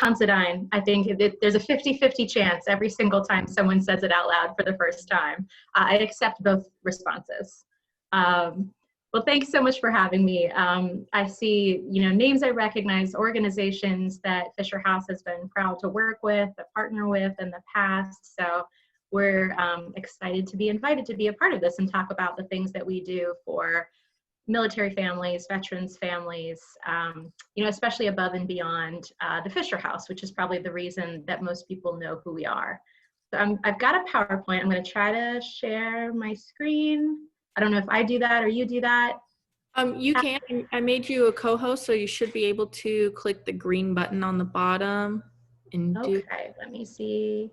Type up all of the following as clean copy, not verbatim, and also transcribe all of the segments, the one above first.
Considine. I think there's a 50-50 chance every single time someone says it out loud for the first time. I accept both responses. Well, thanks so much for having me. I see, names I recognize, organizations that Fisher House has been proud to work with, to partner with in the past. So we're excited to be invited to be a part of this and talk about the things that we do for military families, veterans families, especially above and beyond the Fisher House, which is probably the reason that most people know who we are. So I've got a PowerPoint. I'm going to try to share my screen. I don't know if I do that or you do that. You can. I made you a co-host, so you should be able to click the green button on the bottom and do. Okay, let me see.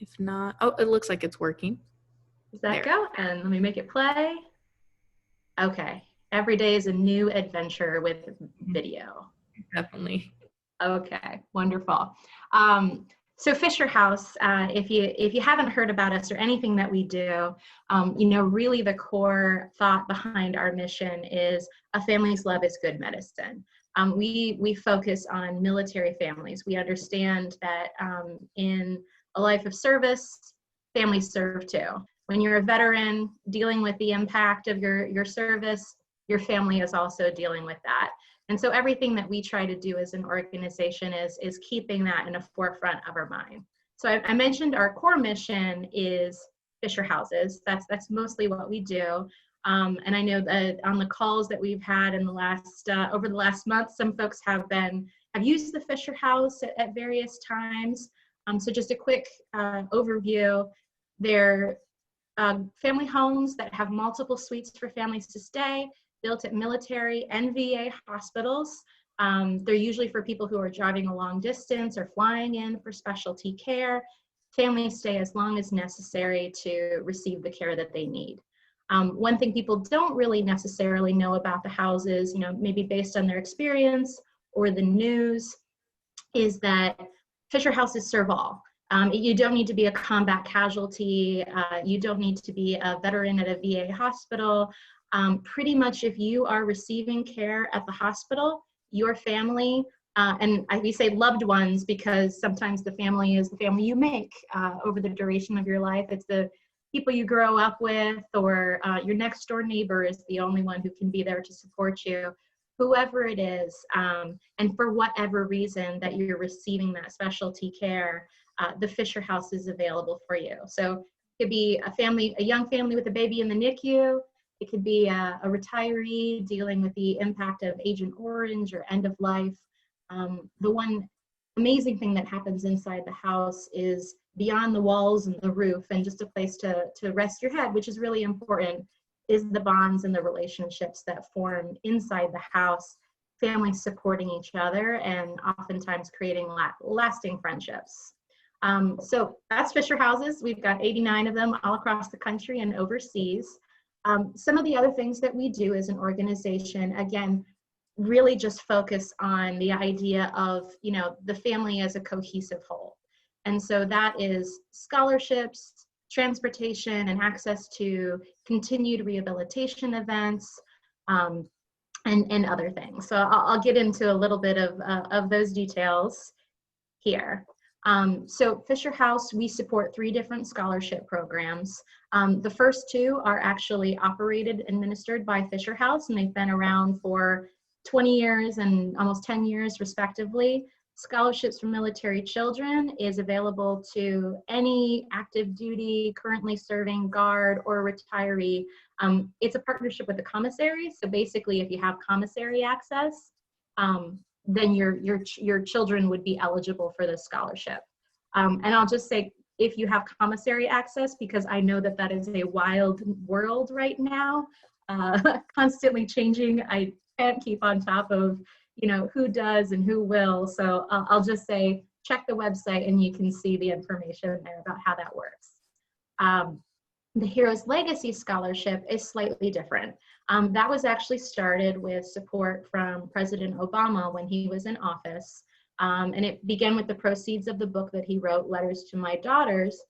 If not, oh, it looks like it's working. Does that go? And let me make it play. Okay, every day is a new adventure with video. Definitely. Okay, wonderful. So Fisher House, if you haven't heard about us or anything that we do, really the core thought behind our mission is a family's love is good medicine. We focus on military families. We understand that in a life of service, families serve too. When you're a veteran dealing with the impact of your service, your family is also dealing with that. And so everything that we try to do as an organization is keeping that in the forefront of our mind. So I mentioned our core mission is Fisher Houses. That's mostly what we do. And I know that on the calls that we've had in the last over the last month, some folks have used the Fisher House at various times. So just a quick overview. They're family homes that have multiple suites for families to stay, built at military and VA hospitals. They're usually for people who are driving a long distance or flying in for specialty care. Families stay as long as necessary to receive the care that they need. One thing people don't really necessarily know about the houses, maybe based on their experience or the news, is that Fisher Houses serve all. You don't need to be a combat casualty. You don't need to be a veteran at a VA hospital. Pretty much if you are receiving care at the hospital, your family, and we say loved ones because sometimes the family is the family you make over the duration of your life. It's the people you grow up with, or your next door neighbor is the only one who can be there to support you. Whoever it is, and for whatever reason that you're receiving that specialty care, the Fisher House is available for you. So it could be a young family with a baby in the NICU. It could be a retiree dealing with the impact of Agent Orange or end of life. The one amazing thing that happens inside the house is beyond the walls and the roof and just a place to rest your head, which is really important, is the bonds and the relationships that form inside the house, families supporting each other and oftentimes creating lasting friendships. So that's Fisher Houses. We've got 89 of them all across the country and overseas. Some of the other things that we do as an organization, again, really just focus on the idea of, the family as a cohesive whole. And so that is scholarships, transportation, and access to continued rehabilitation events, and other things. So I'll get into a little bit of those details here. So Fisher House, we support 3 different scholarship programs. The first 2 are actually operated and administered by Fisher House, and they've been around for 20 years and almost 10 years respectively. Scholarships for Military Children is available to any active duty, currently serving Guard or retiree. It's a partnership with the commissary. So basically if you have commissary access, then your children would be eligible for this scholarship. And I'll just say, if you have commissary access, because I know that is a wild world right now, constantly changing. I can't keep on top of, who does and who will. So I'll just say, check the website and you can see the information there about how that works. The Heroes Legacy Scholarship is slightly different. That was actually started with support from President Obama when he was in office. And it began with the proceeds of the book that he wrote, Letters to My Daughters.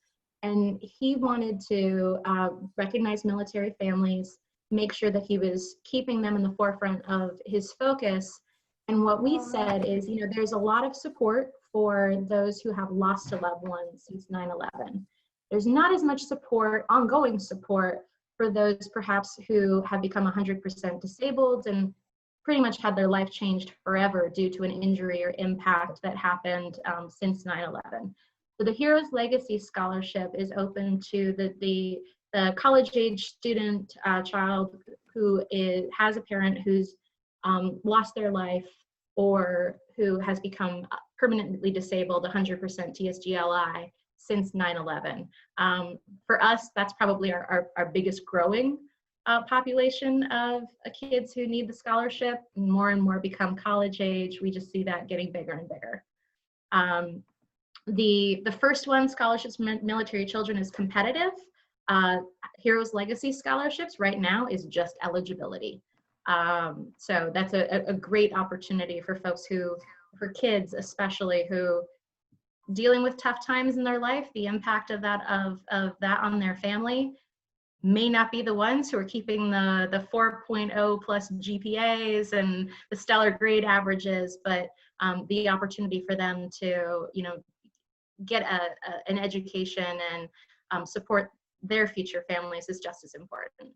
And he wanted to recognize military families, make sure that he was keeping them in the forefront of his focus. And what we said is, there's a lot of support for those who have lost a loved one since 9/11. There's not as much support, ongoing support, for those perhaps who have become 100% disabled and pretty much had their life changed forever due to an injury or impact that happened since 9/11. So the Heroes Legacy Scholarship is open to the college-age student child who has a parent who's lost their life or who has become permanently disabled, 100% TSGLI, since 9/11. For us, that's probably our biggest growing population of kids who need the scholarship. More and more become college age. We just see that getting bigger and bigger. The first one, Scholarships for Military Children, is competitive. Heroes Legacy Scholarships right now is just eligibility. So that's a great opportunity for folks for kids especially, who dealing with tough times in their life, the impact of that on their family may not be the ones who are keeping the 4.0 plus GPAs and the stellar grade averages, but the opportunity for them to, get an education and support their future families is just as important.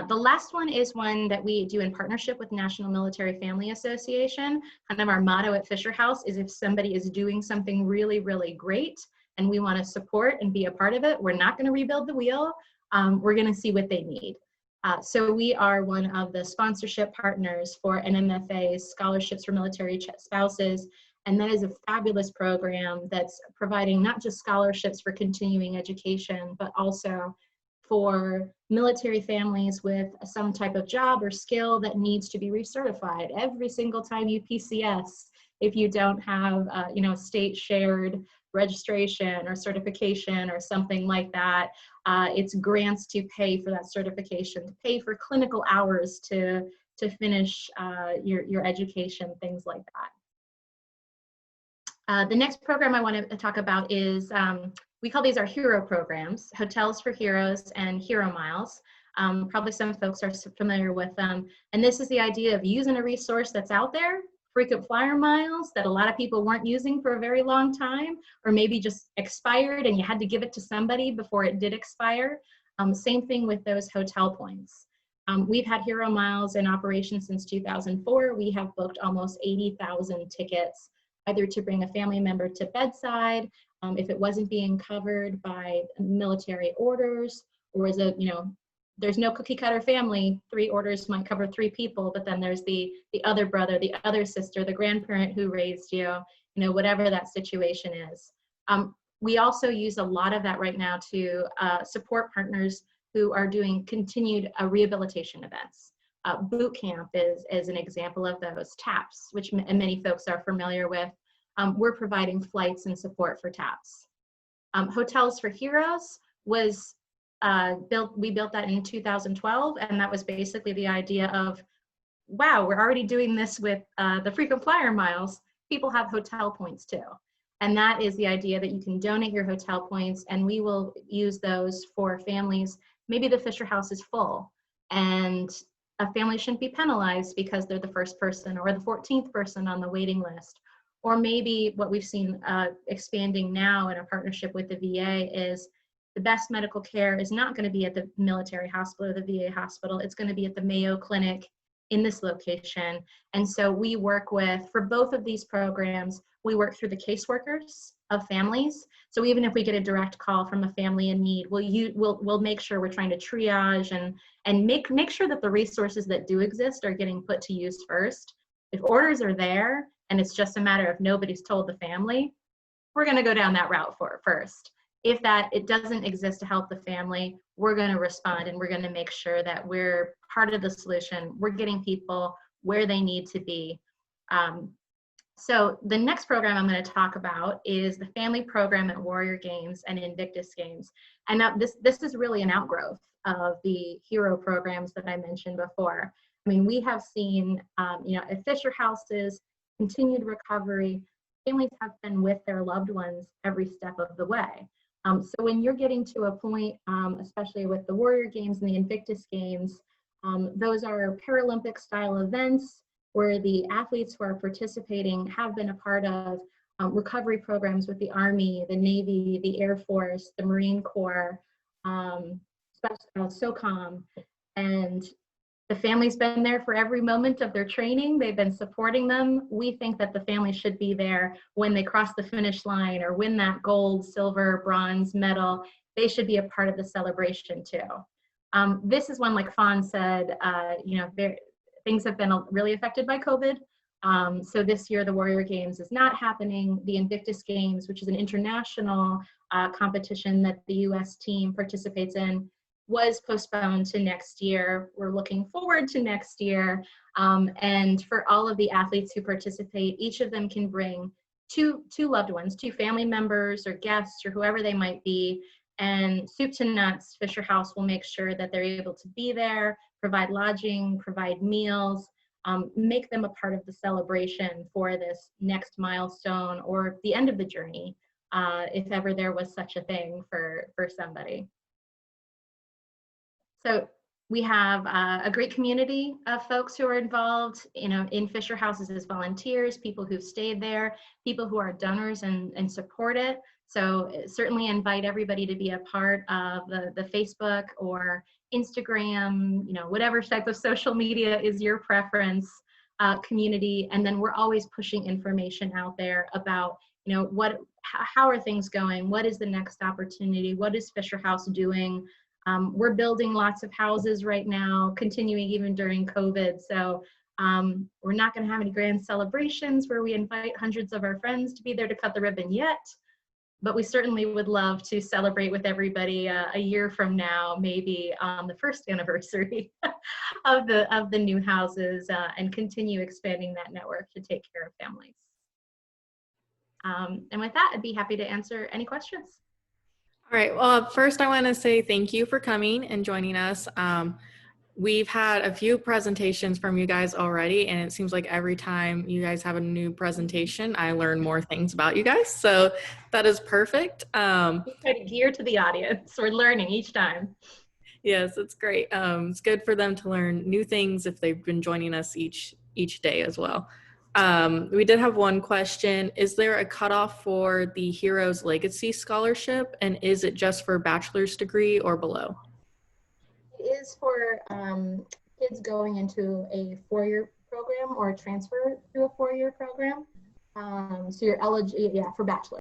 The last one is one that we do in partnership with National Military Family Association. Kind of our motto at Fisher House is, if somebody is doing something really, really great and we want to support and be a part of it, we're not going to rebuild the wheel. We're going to see what they need. So we are one of the sponsorship partners for NMFA's Scholarships for Military Spouses. And that is a fabulous program that's providing not just scholarships for continuing education, but also for military families with some type of job or skill that needs to be recertified. Every single time you PCS, if you don't have state shared registration or certification or something like that, it's grants to pay for that certification, to pay for clinical hours to finish your education, things like that. The next program I want to talk about is, we call these our hero programs, Hotels for Heroes and Hero Miles. Probably some folks are familiar with them. And this is the idea of using a resource that's out there, frequent flyer miles that a lot of people weren't using for a very long time, or maybe just expired and you had to give it to somebody before it did expire. Same thing with those hotel points. We've had Hero Miles in operation since 2004. We have booked almost 80,000 tickets, either to bring a family member to bedside, if it wasn't being covered by military orders, or is it, there's no cookie cutter family. 3 orders might cover 3 people, but then there's the other brother, the other sister, the grandparent who raised you, whatever that situation is. We also use a lot of that right now to support partners who are doing continued rehabilitation events. Boot camp is an example of those. TAPS, which many folks are familiar with. We're providing flights and support for TAPS. Hotels for Heroes was we built that in 2012, and that was basically the idea of, wow, we're already doing this with the frequent flyer miles. People have hotel points too. And that is the idea that you can donate your hotel points, and we will use those for families. Maybe the Fisher House is full, and a family shouldn't be penalized because they're the first person or the 14th person on the waiting list. Or maybe what we've seen expanding now in a partnership with the VA is the best medical care is not going to be at the military hospital or the VA hospital. It's going to be at the Mayo Clinic in this location. And so we work for both of these programs, we work through the caseworkers of families. So even if we get a direct call from a family in need, we'll make sure we're trying to triage and make sure that the resources that do exist are getting put to use first. If orders are there and it's just a matter of nobody's told the family, we're going to go down that route first. If it doesn't exist to help the family, we're going to respond, and we're going to make sure that we're part of the solution. We're getting people where they need to be. So the next program I'm going to talk about is the family program at Warrior Games and Invictus Games. And this is really an outgrowth of the hero programs that I mentioned before. I mean, we have seen, at Fisher House's continued recovery, families have been with their loved ones every step of the way. So when you're getting to a point, especially with the Warrior Games and the Invictus Games, those are Paralympic style events where the athletes who are participating have been a part of recovery programs with the Army, the Navy, the Air Force, the Marine Corps, SOCOM, and the family's been there for every moment of their training. They've been supporting them. We think that the family should be there when they cross the finish line or win that gold, silver, bronze medal. They should be a part of the celebration too. This is one, like Fawn said, things have been really affected by COVID. So this year, the Warrior Games is not happening. The Invictus Games, which is an international competition that the US team participates in, was postponed to next year. We're looking forward to next year. And for all of the athletes who participate, each of them can bring two loved ones, two family members or guests or whoever they might be. And soup to nuts, Fisher House will make sure that they're able to be there, provide lodging, provide meals, make them a part of the celebration for this next milestone or the end of the journey, if ever there was such a thing for somebody. So we have a great community of folks who are involved, in Fisher Houses as volunteers, people who've stayed there, people who are donors and support it. So certainly invite everybody to be a part of the Facebook or Instagram, whatever type of social media is your preference, community. And then we're always pushing information out there about, how are things going? What is the next opportunity? What is Fisher House doing? We're building lots of houses right now, continuing even during COVID. So we're not going to have any grand celebrations where we invite hundreds of our friends to be there to cut the ribbon yet. But we certainly would love to celebrate with everybody a year from now, maybe on the first anniversary of the new houses, and continue expanding that network to take care of families. And with that, I'd be happy to answer any questions. All right. Well, first I want to say thank you for coming and joining us. We've had a few presentations from you guys already, and it seems like every time you guys have a new presentation, I learn more things about you guys. So that is perfect. We try to gear to the audience. We're learning each time. Yes, it's great. It's good for them to learn new things if they've been joining us each day as well. We did have one question. Is there a cutoff for the Heroes Legacy Scholarship, and is it just for bachelor's degree or below? It is for kids going into a four-year program or transfer to a four-year program. So you're eligible, for bachelor.